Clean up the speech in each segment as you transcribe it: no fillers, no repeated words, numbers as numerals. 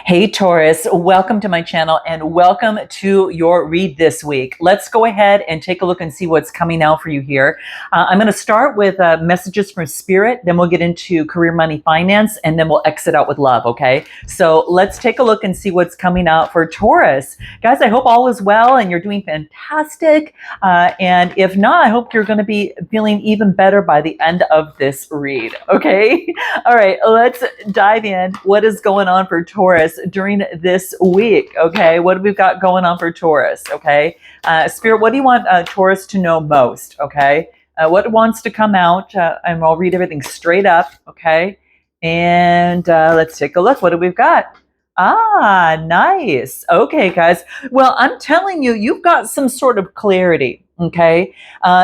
Hey Taurus, welcome to my channel and welcome to your read this week. Let's go ahead and take a look and see what's coming out for you here. I'm going to start with messages from Spirit, then we'll get into career, money, finance, and then we'll exit out with love, okay? So let's take a look and see what's coming out for Taurus. Guys, I hope all is well and you're doing fantastic. And if not, I hope you're going to be feeling even better by the end of this read, okay? All right, let's dive in. What is going on for Taurus during this week? Okay, what have we got going on for Taurus? Okay, Spirit, what do you want Taurus to know most? Okay, what wants to come out? And I'll read everything straight up. Okay, and let's take a look. What do we've got? Ah, nice. Okay, guys. Well, I'm telling you, you've got some sort of clarity. Okay,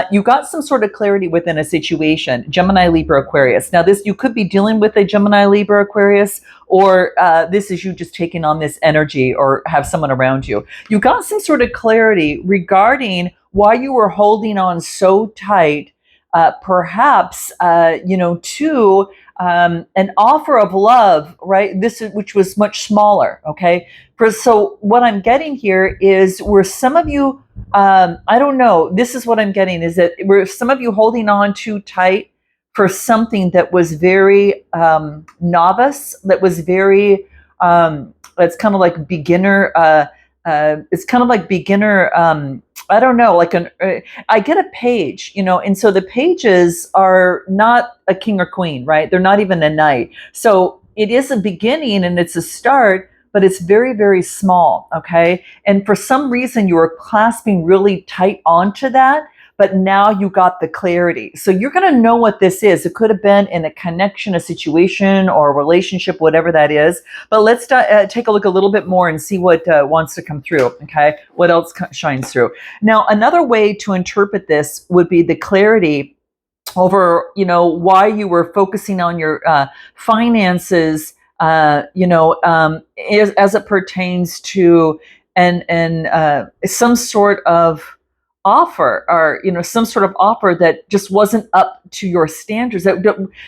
you got some sort of clarity within a situation. Gemini, Libra, Aquarius. Now, this you could be dealing with a Gemini, Libra, Aquarius, or this is you just taking on this energy, or have someone around you. You got some sort of clarity regarding why you were holding on so tight, perhaps to an offer of love, right? Which was much smaller. Okay, so what I'm getting here is where some of you. I don't know. This is what I'm getting, is that were some of you holding on too tight for something that was very novice, that was very, it's kind of like beginner, I don't know, like I get a page, and so the pages are not a king or queen, right? They're not even a knight. So it is a beginning and it's a start, but it's very, very small, okay? And for some reason, you were clasping really tight onto that, but now you got the clarity. So you're gonna know what this is. It could have been in a connection, a situation, or a relationship, whatever that is. But let's take a look a little bit more and see what wants to come through, okay? What else shines through? Now, another way to interpret this would be the clarity over, why you were focusing on your finances, as it pertains to some sort of offer, or some sort of offer that just wasn't up to your standards, that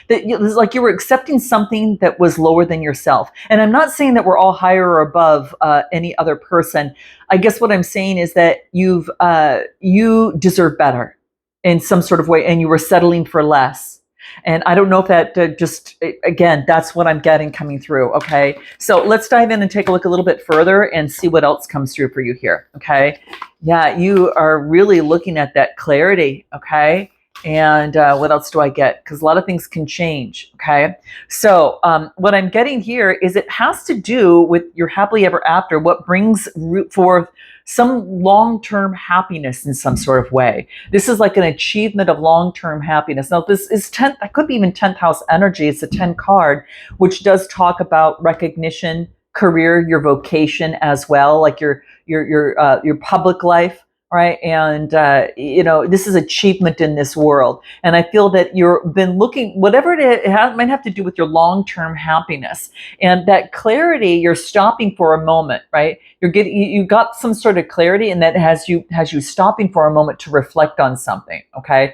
it was like you were accepting something that was lower than yourself. And I'm not saying that we're all higher or above any other person. I guess what I'm saying is that you deserve better in some sort of way, and you were settling for less. And I don't know if that again, that's what I'm getting coming through, okay? So let's dive in and take a look a little bit further and see what else comes through for you here, okay? Yeah, you are really looking at that clarity, okay? And what else do I get? Because a lot of things can change, okay? So what I'm getting here is it has to do with your happily ever after, what brings forth some long-term happiness in some sort of way. This is like an achievement of long-term happiness. Now, this is 10th, that could be even 10th house energy. It's a 10 card, which does talk about recognition, career, your vocation as well, like your public life, right? And this is achievement in this world. And I feel that you've been looking, whatever might have to do with your long-term happiness, and that clarity. You're stopping for a moment, right? You got some sort of clarity, and that has you stopping for a moment to reflect on something. Okay,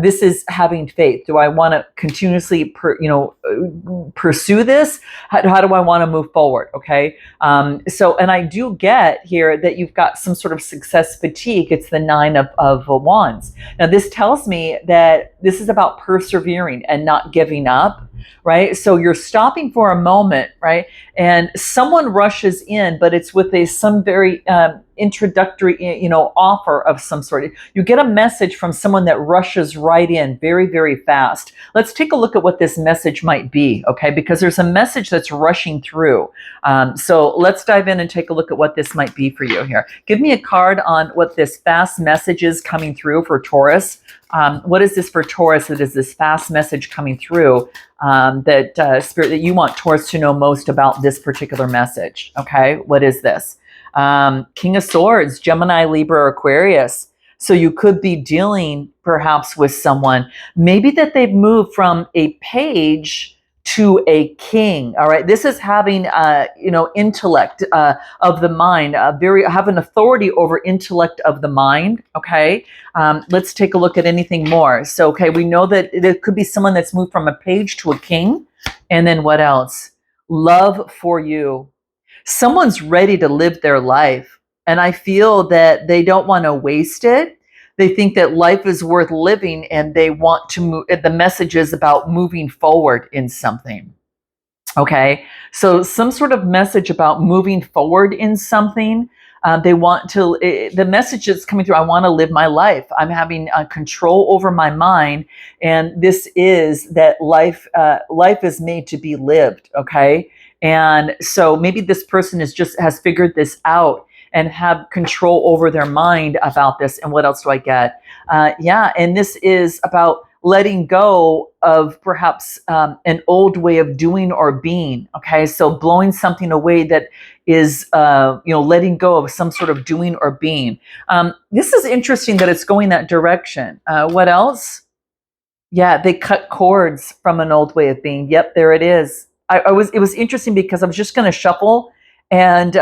this is having faith. Do I want to continuously, pursue this? How do I want to move forward? Okay, and I do get here that you've got some sort of success fatigue. It's the 9 of Wands. Now, this tells me that this is about persevering and not giving up. Right? So you're stopping for a moment, right? And someone rushes in, but it's with some very introductory, offer of some sort. You get a message from someone that rushes right in very, very fast. Let's take a look at what this message might be, okay? Because there's a message that's rushing through. So let's dive in and take a look at what this might be for you here. Give me a card on what this fast message is coming through for Taurus. What is this for Taurus? That is this fast message coming through, that Spirit, that you want Taurus to know most about this particular message. Okay, what is this? King of Swords, Gemini, Libra, Aquarius. So you could be dealing perhaps with someone, maybe that they've moved from a page to a king. All right, this is having intellect of the mind, have an authority over intellect of the mind. Okay, let's take a look at anything more. So okay, we know that it could be someone that's moved from a page to a king, and then what else? Love for you. Someone's ready to live their life, and I feel that they don't want to waste it. They think that life is worth living, and they want to move. The message is about moving forward in something. Okay, so some sort of message about moving forward in something. They want to, the message that's coming through, I want to live my life. I'm having control over my mind. And this is that life is made to be lived. Okay. And so maybe this person has figured this out and have control over their mind about this. And what else do I get? Yeah. And this is about letting go of perhaps an old way of doing or being. Okay, so blowing something away that is, letting go of some sort of doing or being. This is interesting that it's going that direction. What else? Yeah, they cut cords from an old way of being. Yep, there it is. It was interesting because I was just going to shuffle, and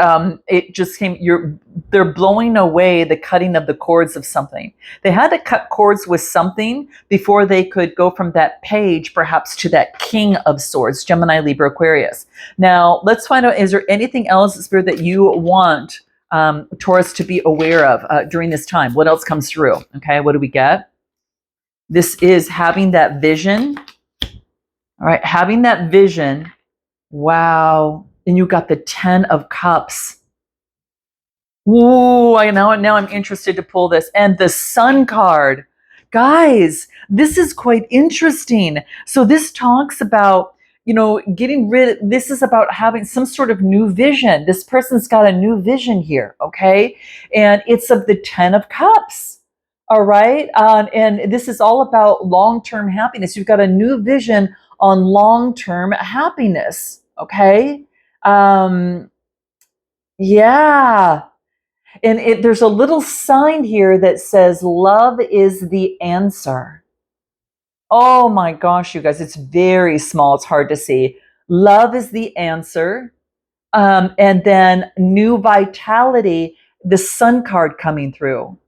it just came. They're blowing away the cutting of the cords of something. They had to cut cords with something before they could go from that page, perhaps, to that King of Swords, Gemini, Libra, Aquarius. Now, let's find out: is there anything else, Spirit, that you want Taurus to be aware of during this time? What else comes through? Okay, what do we get? This is having that vision. All right, having that vision. Wow. And you got the 10 of Cups. Ooh, now I'm interested to pull this. And the Sun card. Guys, this is quite interesting. So this talks about, this is about having some sort of new vision. This person's got a new vision here, okay? And it's of the 10 of Cups. All right. And this is all about long-term happiness. You've got a new vision on long-term happiness. Okay. Yeah. And there's a little sign here that says love is the answer. Oh my gosh, you guys, it's very small. It's hard to see. Love is the answer. And then new vitality, the Sun card coming through.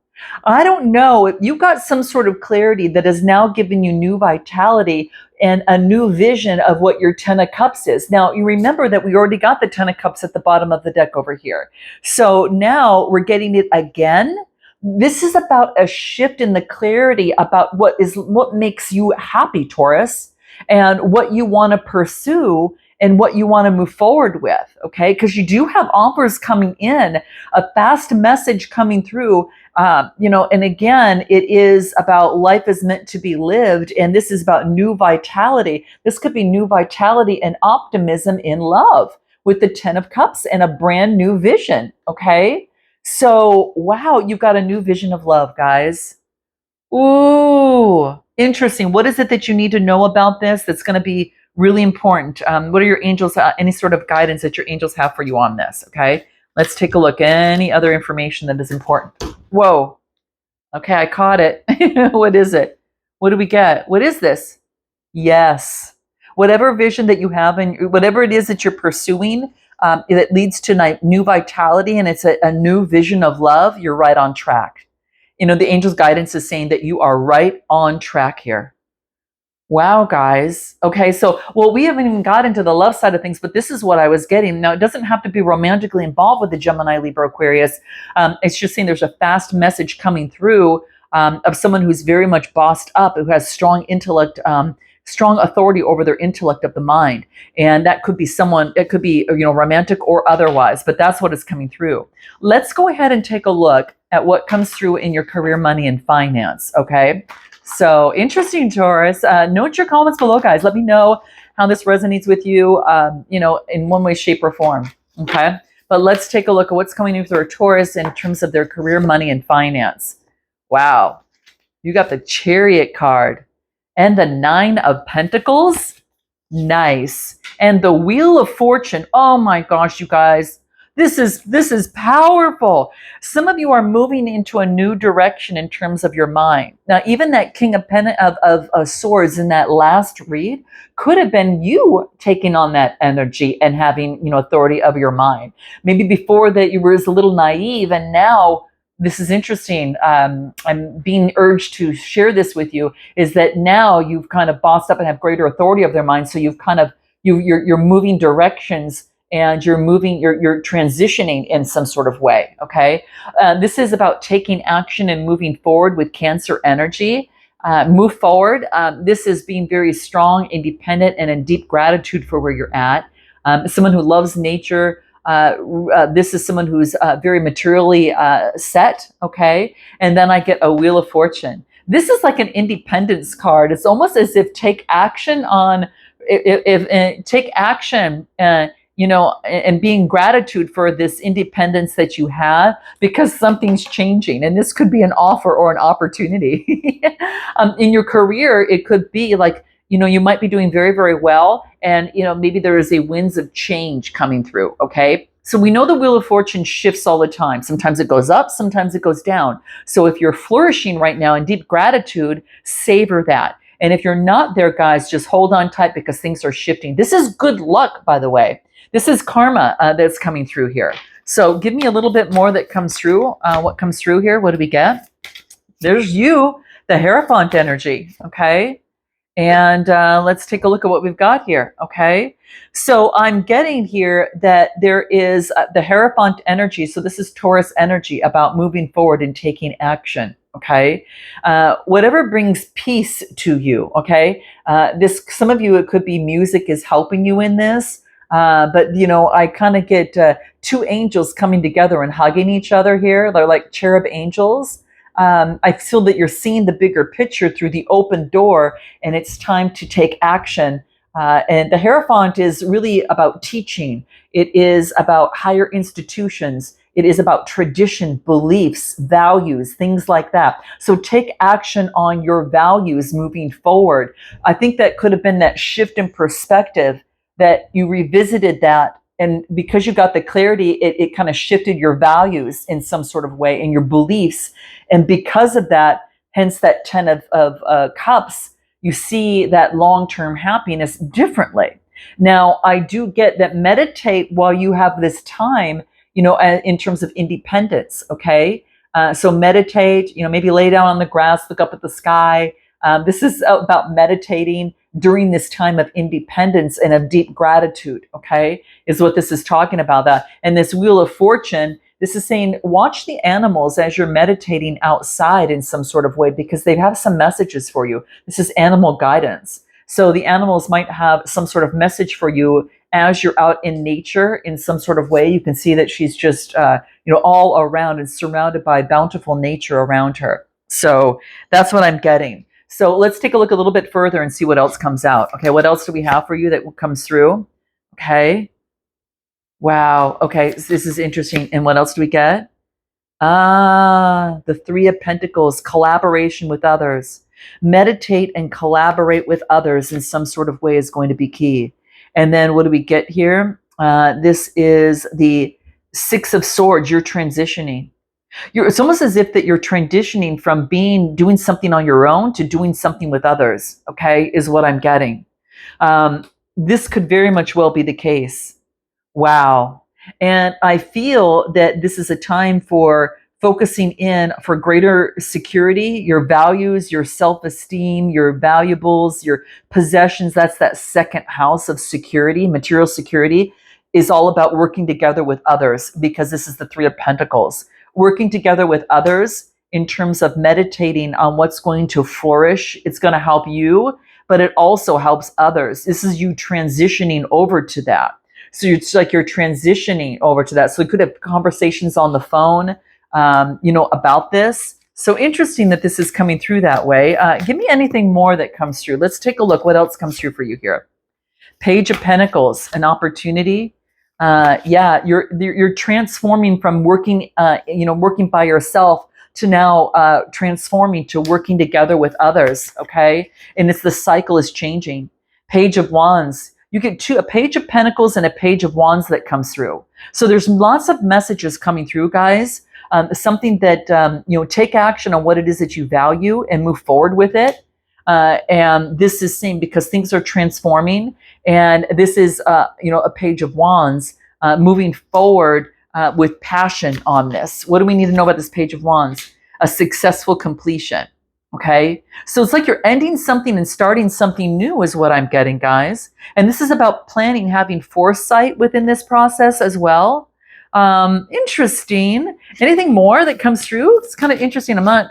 I don't know if you got some sort of clarity that has now given you new vitality and a new vision of what your 10 of Cups is. Now, you remember that we already got the 10 of Cups at the bottom of the deck over here. So now we're getting it again. This is about a shift in the clarity about what makes you happy, Taurus, and what you want to pursue and what you want to move forward with, okay? Because you do have offers coming in, a fast message coming through, and again, it is about life is meant to be lived, and this is about new vitality. This could be new vitality and optimism in love with the 10 of Cups and a brand new vision, okay? So, wow, you've got a new vision of love, guys. Ooh, interesting. What is it that you need to know about this that's going to be really important? What are your angels, any sort of guidance that your angels have for you on this? Okay, let's take a look. Any other information that is important? Whoa. Okay, I caught it. What is it? What do we get? What is this? Yes. Whatever vision that you have and whatever it is that you're pursuing, that leads to new vitality and it's a new vision of love, you're right on track. The angel's guidance is saying that you are right on track here. Wow, guys. Okay, so, well, we haven't even got into the love side of things, but this is what I was getting. Now, it doesn't have to be romantically involved with the Gemini, Libra, Aquarius. It's just saying there's a fast message coming through of someone who's very much bossed up, who has strong intellect, strong authority over their intellect of the mind. And that could be someone, it could be, romantic or otherwise, but that's what is coming through. Let's go ahead and take a look at what comes through in your career, money, and finance, okay? So interesting, Taurus. Note your comments below, guys. Let me know how this resonates with you, in one way, shape, or form, okay? But let's take a look at what's coming in through a Taurus in terms of their career, money, and finance. Wow. You got the Chariot card and the 9 of Pentacles. Nice. And the Wheel of Fortune. Oh my gosh, you guys. This is powerful. Some of you are moving into a new direction in terms of your mind. Now, even that King of Swords in that last read could have been you taking on that energy and having, authority of your mind. Maybe before that you were a little naive, and now this is interesting. I'm being urged to share this with you. Is that now you've kind of bossed up and have greater authority of their mind, so you've kind of you're moving directions and you're moving, you're transitioning in some sort of way. Okay, this is about taking action and moving forward with Cancer energy. Move forward. This is being very strong, independent, and in deep gratitude for where you're at. Someone who loves nature. This is someone who's very materially set. Okay, and then I get a Wheel of Fortune. This is like an independence card. It's almost as if take action on, if take action, and being gratitude for this independence that you have, because something's changing, and this could be an offer or an opportunity. In your career, it could be like, you might be doing very, very well, and maybe there is a winds of change coming through. Okay, so we know the Wheel of Fortune shifts all the time. Sometimes it goes up, sometimes it goes down. So if you're flourishing right now in deep gratitude, savor that. And if you're not there, guys, just hold on tight, because things are shifting. This is good luck, by the way. This is karma that's coming through here. So give me a little bit more that comes through. What comes through here? What do we get? There's you, the Hierophant energy. Okay. And let's take a look at what we've got here. Okay. So I'm getting here that there is the Hierophant energy. So this is Taurus energy, about moving forward and taking action. Okay. Whatever brings peace to you. Okay. Some of you, it could be music is helping you in this. But I kind of get two angels coming together and hugging each other here. They're like cherub angels. I feel that you're seeing the bigger picture through the open door, and it's time to take action. And the Hierophant is really about teaching. It is about higher institutions. It is about tradition, beliefs, values, things like that. So take action on your values moving forward. I think that could have been that shift in perspective, that you revisited that. And because you got the clarity, it kind of shifted your values in some sort of way, and your beliefs. And because of that, hence that 10 of Cups, you see that long-term happiness differently. Now, I do get that meditate while you have this time, in terms of independence. Okay. So meditate, maybe lay down on the grass, look up at the sky. This is about meditating during this time of independence and of deep gratitude. Okay, is what this is talking about. That. And this Wheel of Fortune, this is saying, watch the animals as you're meditating outside in some sort of way, because they have some messages for you. This is animal guidance. So the animals might have some sort of message for you as you're out in nature in some sort of way. You can see that she's just, all around and surrounded by bountiful nature around her. So that's what I'm getting. So let's take a look a little bit further and see what else comes out. Okay, what else do we have for you that comes through? Okay. Wow. Okay, so this is interesting. And what else do we get? The Three of Pentacles, collaboration with others. Meditate and collaborate with others in some sort of way is going to be key. And then what do we get here? This is the Six of Swords. You're transitioning. It's almost as if that you're transitioning from doing something on your own to doing something with others. Okay, is what I'm getting. This could very much well be the case. Wow. And I feel that this is a time for focusing in for greater security, your values, your self-esteem, your valuables, your possessions. That's that second house of security, material security, is all about working together with others, because this is the Three of Pentacles. Working together with others in terms of meditating on what's going to flourish. It's going to help you, but it also helps others. This is you transitioning over to that. So it's like you're transitioning over to that. So we could have conversations on the phone, about this. So interesting that this is coming through that way. Give me anything more that comes through. Let's take a look. What else comes through for you here? Page of Pentacles, an opportunity. You're transforming from working by yourself to now transforming to working together with others. Okay, and it's the cycle is changing. Page of Wands. You get a Page of Pentacles and a Page of Wands that comes through. So there's lots of messages coming through, guys. Something that take action on what it is that you value and move forward with it. And this is saying, because things are transforming, and this is a Page of Wands, moving forward with passion on this. What do we need to know about this Page of Wands? A successful completion. Okay. So it's like you're ending something and starting something new, is what I'm getting, guys. And this is about planning, having foresight within this process as well. Interesting. Anything more that comes through? It's kind of interesting. I'm not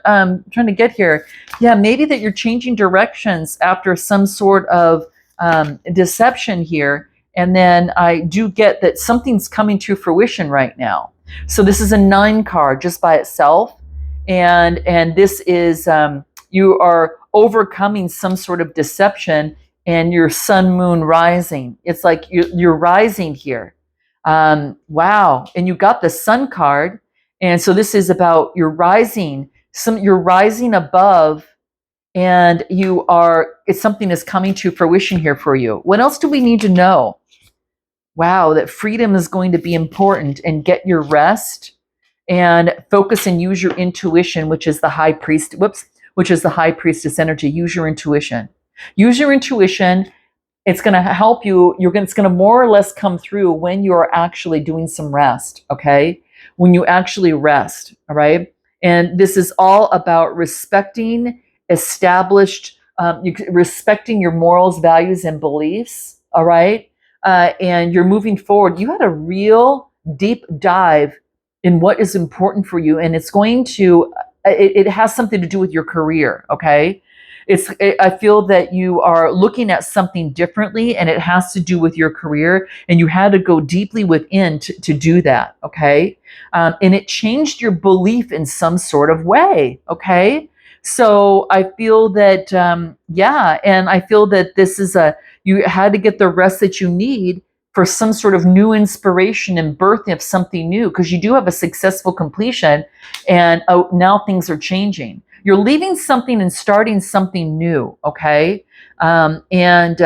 trying to get here. Yeah, maybe that you're changing directions after some sort of deception here. And then I do get that something's coming to fruition right now. So this is a 9 card just by itself. And this is you are overcoming some sort of deception, and your sun moon rising. It's like you're rising here. Wow. And you got the sun card. And so this is about you're rising, you're rising above, and it's something that's coming to fruition here for you. What else do we need to know? Wow, that freedom is going to be important, and get your rest and focus and use your intuition, which is the high priest, which is the high priestess energy. Use your intuition. Use your intuition. It's going to help you. It's going to more or less come through when you are actually doing some rest. Okay. When you actually rest. All right. And this is all about respecting established, respecting your morals, values, and beliefs. All right. And you're moving forward. You had a real deep dive in what is important for you, and it's going to it has something to do with your career. Okay. I feel that you are looking at something differently, and it has to do with your career, and you had to go deeply within to do that. Okay. And it changed your belief in some sort of way. Okay. So I feel that yeah, and I feel that this is you had to get the rest that you need for some sort of new inspiration and birth of something new, because you do have a successful completion, and now things are changing. You're leaving something and starting something new. Okay. And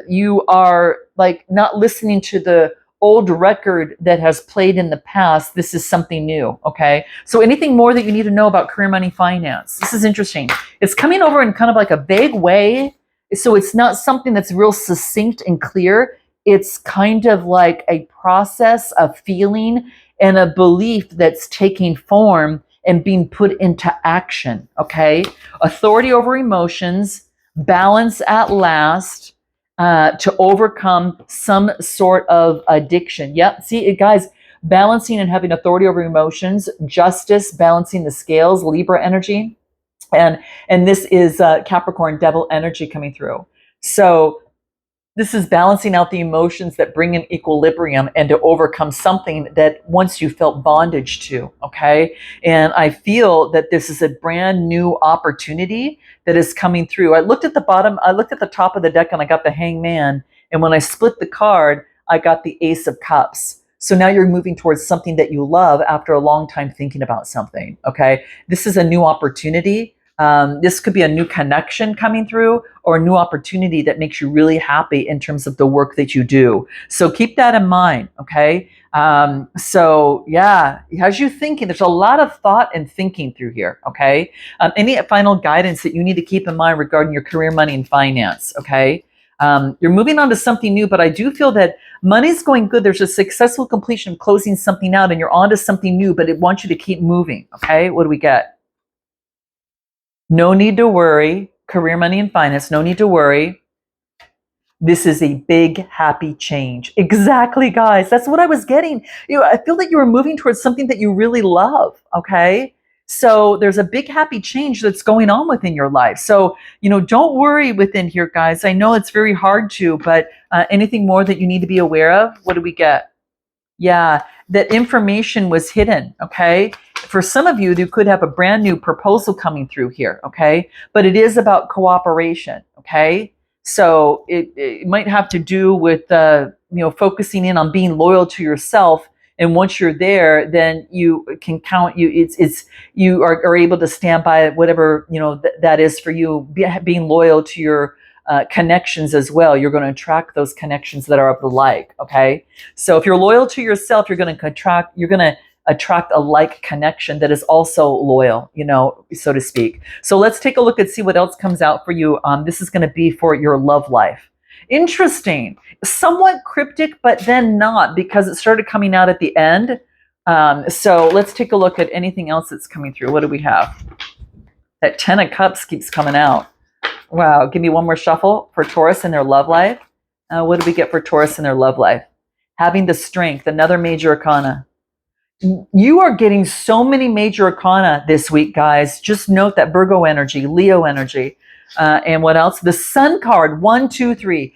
you are like not listening to the old record that has played in the past. This is something new. Okay. So anything more that you need to know about career, money, finance? This is interesting. It's coming over in kind of like a vague way. So it's not something that's real succinct and clear. It's kind of like a process of feeling and a belief that's taking form and being put into action. Okay. Authority over emotions, balance at last, to overcome some sort of addiction. Yep. See, guys, balancing and having authority over emotions, justice, balancing the scales, Libra energy. And this is Capricorn devil energy coming through. So this is balancing out the emotions that bring in equilibrium, and to overcome something that once you felt bondage to. Okay. And I feel that this is a brand new opportunity that is coming through. I looked at the top of the deck, and I got the Hangman. And when I split the card, I got the Ace of Cups. So now you're moving towards something that you love after a long time thinking about something. Okay. This is a new opportunity. This could be a new connection coming through, or a new opportunity that makes you really happy in terms of the work that you do. So keep that in mind. Okay. So yeah, as you thinking, there's a lot of thought and thinking through here. Okay. Any final guidance that you need to keep in mind regarding your career, money, and finance? Okay. You're moving on to something new, but I do feel that money's going good. There's a successful completion of closing something out, and you're on to something new, but it wants you to keep moving. Okay. What do we get? No need to worry. Career, money, and finance. No need to worry. This is a big, happy change. Exactly, guys. That's what I was getting. I feel that you were moving towards something that you really love. Okay. So there's a big, happy change that's going on within your life. So, don't worry within here, guys. I know it's very hard to, but anything more that you need to be aware of? What do we get? Yeah, that information was hidden. Okay. For some of you, you could have a brand new proposal coming through here. Okay. But it is about cooperation. Okay. So it might have to do with, focusing in on being loyal to yourself. And once you're there, then you can count you are able to stand by whatever, that is for you, being loyal to your connections as well. You're going to attract those connections that are of the like. Okay. So if you're loyal to yourself, you're going to attract a like connection that is also loyal, so to speak. So let's take a look and see what else comes out for you. This is going to be for your love life. Interesting, somewhat cryptic, but then not, because it started coming out at the end. So let's take a look at anything else that's coming through. What do we have? That 10 of Cups keeps coming out. Wow. Give me one more shuffle for Taurus in their love life. What do we get for Taurus in their love life? Having the strength, another major arcana. You are getting so many major arcana this week, guys. Just note that Virgo energy, Leo energy. And what else? The Sun card, 1, 2, 3.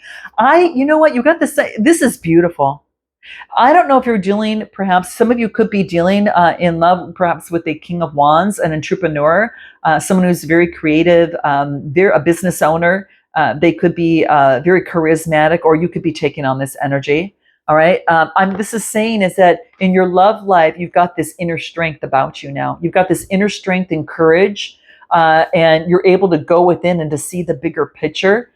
You know what? You got the, this is beautiful. I don't know if you're dealing, perhaps some of you could be dealing in love, perhaps with a King of Wands, an entrepreneur, someone who's very creative. They're a business owner. They could be very charismatic, or you could be taking on this energy. All right. This is saying is that in your love life, you've got this inner strength about you now. You've got this inner strength and courage, and you're able to go within and to see the bigger picture.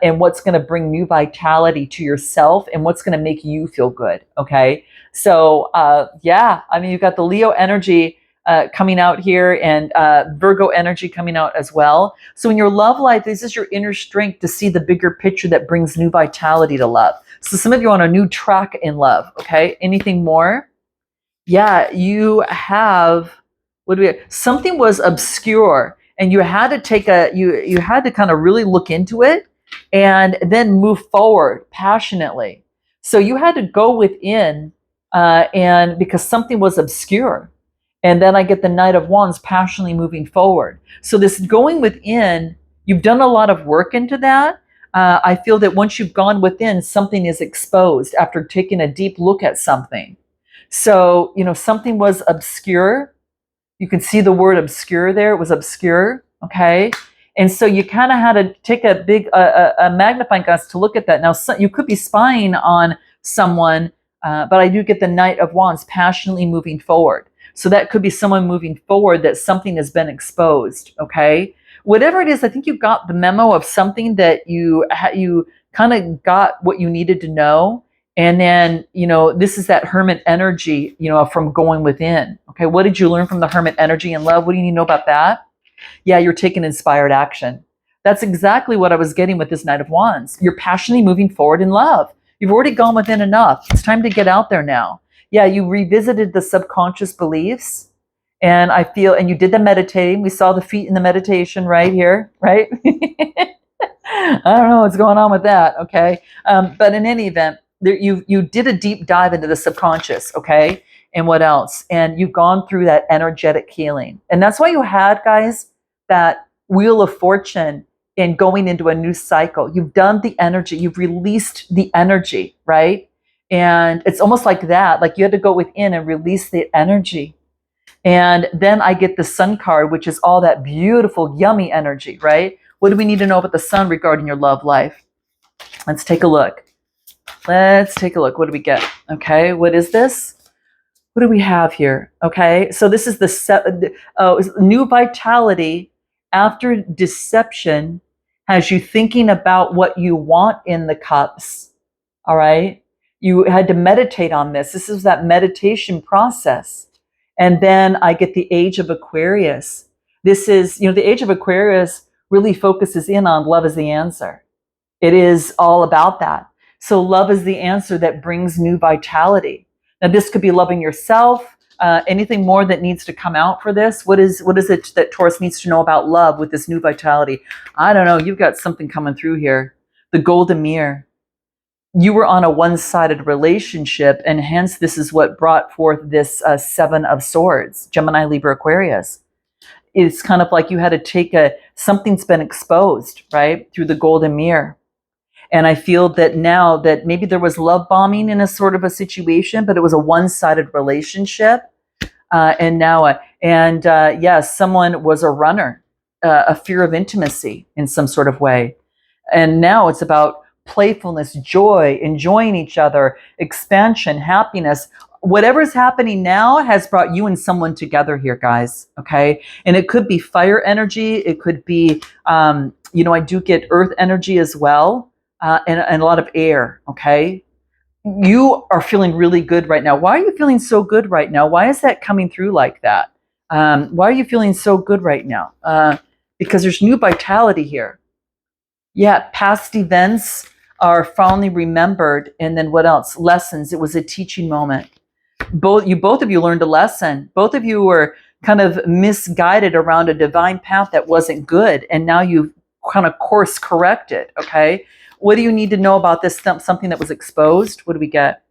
And what's going to bring new vitality to yourself and what's going to make you feel good. Okay. So, yeah, I mean, you've got the Leo energy coming out here, and Virgo energy coming out as well. So in your love life, this is your inner strength to see the bigger picture that brings new vitality to love. So some of you are on a new track in love. Okay. Anything more? Yeah, you have, what do we have? Something was obscure, and you had to take you had to kind of really look into it and then move forward passionately. So you had to go within, and because something was obscure. And then I get the Knight of Wands, passionately moving forward. So this going within, you've done a lot of work into that. I feel that once you've gone within, something is exposed after taking a deep look at something. So, something was obscure. You can see the word obscure there. It was obscure. Okay. And so you kind of had to take a big a magnifying glass to look at that. Now, you could be spying on someone, but I do get the Knight of Wands, passionately moving forward. So that could be someone moving forward, that something has been exposed. Okay. Whatever it is, I think you got the memo of something that you kind of got what you needed to know. And then, this is that Hermit energy, from going within. Okay. What did you learn from the Hermit energy in love? What do you need to know about that? Yeah, you're taking inspired action. That's exactly what I was getting with this Knight of Wands. You're passionately moving forward in love. You've already gone within enough. It's time to get out there now. Yeah, you revisited the subconscious beliefs. And I feel, and you did the meditating. We saw the feet in the meditation right here, right? I don't know what's going on with that, okay? But in any event, you did a deep dive into the subconscious, okay? And what else? And you've gone through that energetic healing. And that's why you had, guys, that Wheel of Fortune in going into a new cycle. You've done the energy. You've released the energy, right? And it's almost like that. Like you had to go within and release the energy. And then I get the Sun card, which is all that beautiful, yummy energy, right? What do we need to know about the Sun regarding your love life? Let's take a look. Let's take a look. What do we get? Okay, what is this? What do we have here? Okay, so this is the new vitality after deception has you thinking about what you want in the cups. All right, you had to meditate on this. This is that meditation process. And then I get the Age of Aquarius. This is, the Age of Aquarius really focuses in on love is the answer. It is all about that. So love is the answer that brings new vitality. Now, this could be loving yourself. Anything more that needs to come out for this? What is it that Taurus needs to know about love with this new vitality? I don't know. You've got something coming through here. The Golden Mirror. You were on a one-sided relationship, and hence this is what brought forth this Seven of Swords, Gemini, Libra, Aquarius. It's kind of like you had to take something's been exposed, right, through the Golden Mirror. And I feel that now that maybe there was love bombing in a sort of a situation, but it was a one-sided relationship. Yes, someone was a runner, a fear of intimacy in some sort of way. And now it's about playfulness, joy, enjoying each other, expansion, happiness. Whatever's happening now has brought you and someone together here, guys. Okay. And it could be fire energy. It could be, I do get earth energy as well. And a lot of air. Okay. You are feeling really good right now. Why are you feeling so good right now? Why is that coming through like that? Why are you feeling so good right now? Because there's new vitality here. Yeah. Past events are fondly remembered. And then what else? Lessons. It was a teaching moment. Both of you learned a lesson. Both of you were kind of misguided around a divine path that wasn't good, and now you've kind of course corrected. Okay, what do you need to know about this? Something that was exposed. What do we get?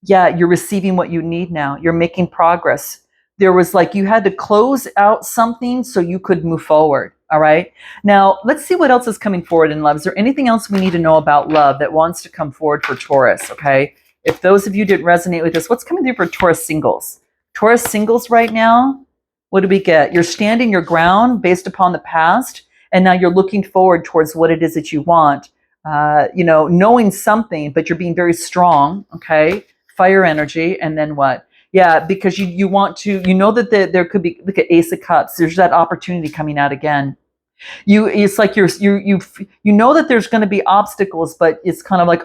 Yeah, you're receiving what you need now. You're making progress. There was like you had to close out something so you could move forward. All right. Now, let's see what else is coming forward in love. Is there anything else we need to know about love that wants to come forward for Taurus? Okay. If those of you didn't resonate with this, what's coming through for Taurus singles? Taurus singles right now, what do we get? You're standing your ground based upon the past, and now you're looking forward towards what it is that you want. Knowing something, but you're being very strong. Okay. Fire energy. And then what? Yeah, because you want to, that there could be, look at Ace of Cups. There's that opportunity coming out again. It's like you know that there's going to be obstacles, but it's kind of like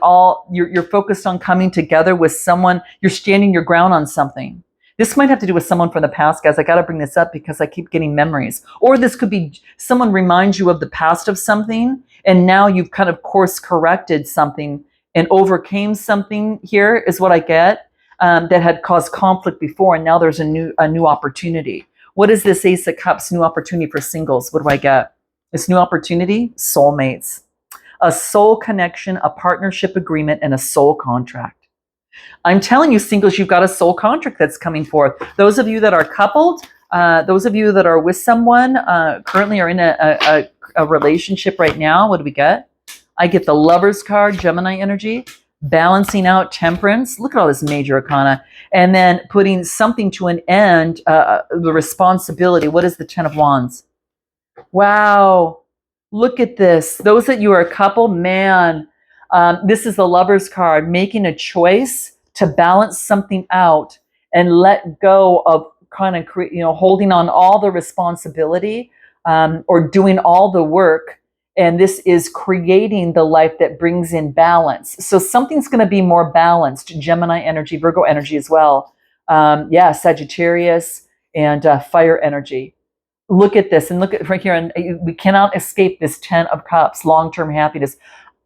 you're focused on coming together with someone. You're standing your ground on something. This might have to do with someone from the past, guys. I got to bring this up because I keep getting memories. Or this could be someone reminds you of the past of something, and now you've kind of course corrected something and overcame something. Here is what I get, that had caused conflict before, and now there's a new opportunity. What is this Ace of Cups? New opportunity for singles. What do I get? This new opportunity, soulmates, a soul connection, a partnership agreement, and a soul contract. I'm telling you, singles, you've got a soul contract that's coming forth. Those of you that are coupled, those of you that are with someone, currently are in a relationship right now, what do we get? I get the Lover's card, Gemini energy, balancing out, Temperance. Look at all this major arcana. And then putting something to an end, the responsibility. What is the Ten of Wands? Wow, look at this. Those that you are a couple, man, this is the Lover's card, making a choice to balance something out and let go of kind of holding on all the responsibility, or doing all the work. And this is creating the life that brings in balance. So something's going to be more balanced. Gemini energy, Virgo energy as well. Sagittarius and fire energy. Look at this, and look at right here, and we cannot escape this 10 of Cups, long-term happiness.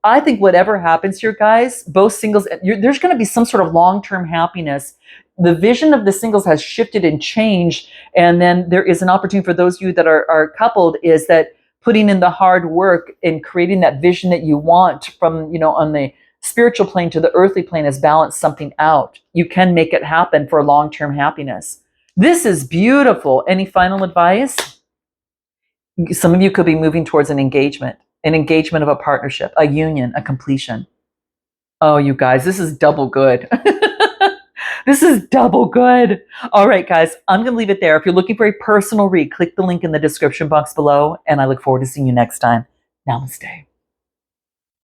I think whatever happens here, guys, both singles, there's going to be some sort of long-term happiness. The vision of the singles has shifted and changed, and then there is an opportunity for those of you that are coupled, is that putting in the hard work and creating that vision that you want from, on the spiritual plane to the earthly plane, has balanced something out. You can make it happen for long-term happiness. This is beautiful. Any final advice? Some of you could be moving towards an engagement of a partnership, a union, a completion. Oh, you guys, this is double good. This is double good. All right, guys, I'm going to leave it there. If you're looking for a personal read, click the link in the description box below, and I look forward to seeing you next time. Namaste.